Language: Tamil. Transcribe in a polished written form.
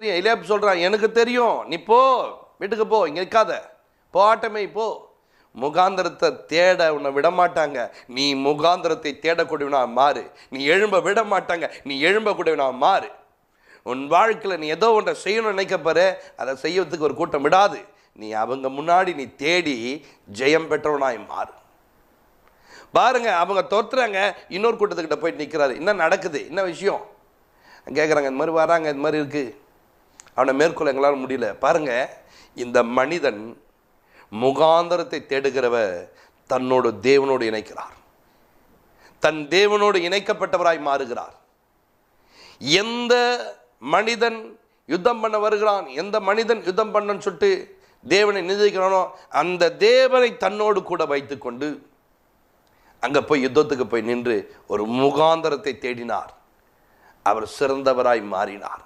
எலியாப் சொல்றான், எனக்கு தெரியும், நீ போ, வீட்டுக்கு போ, இங்க இருக்காத, போ, ஆட்டமே போ. முகாந்திரத்தை தேட உன்னை விட மாட்டாங்க, நீ முகாந்திரத்தை தேடக்கூடியவனா மாறு. நீ எழும்ப விட மாட்டாங்க, நீ எழும்பக்கூடியவனா மாறு. உன் வாழ்க்கையில் நீ ஏதோ ஒன்றை செய்யணும்னு நினைக்கப்பாரு, அதை செய்யறதுக்கு ஒரு கூட்டம் விடாது. நீ அவங்க முன்னாடி நீ தேடி ஜெயம் பெற்றவனாய் மாறு. பாருங்க, அவங்க தோற்றுறாங்க, இன்னொரு கூட்டத்துக்கிட்ட போயிட்டு நிற்கிறாரு. என்ன நடக்குது, என்ன விஷயம் கேட்குறாங்க. இந்த மாதிரி வராங்க, இந்த மாதிரி இருக்கு. அவனை மேற்கொள்ள எங்களால் முடியல. பாருங்க, இந்த மனிதன் முகாந்தரத்தை தேடுகிறவர் தன்னோடு தேவனோடு இணைக்கிறார், தன் தேவனோடு இணைக்கப்பட்டவராய் மாறுகிறார். எந்த மனிதன் யுத்தம் பண்ண வருகிறான், எந்த மனிதன் யுத்தம் பண்ணன்னு சொல்லிட்டு தேவனை நிந்திக்கிறானோ, அந்த தேவனை தன்னோடு கூட வைத்துக்கொண்டு அங்கே போய் யுத்தத்துக்கு போய் நின்று ஒரு முகாந்தரத்தை தேடினார். அவர் சிறந்தவராய் மாறினார்.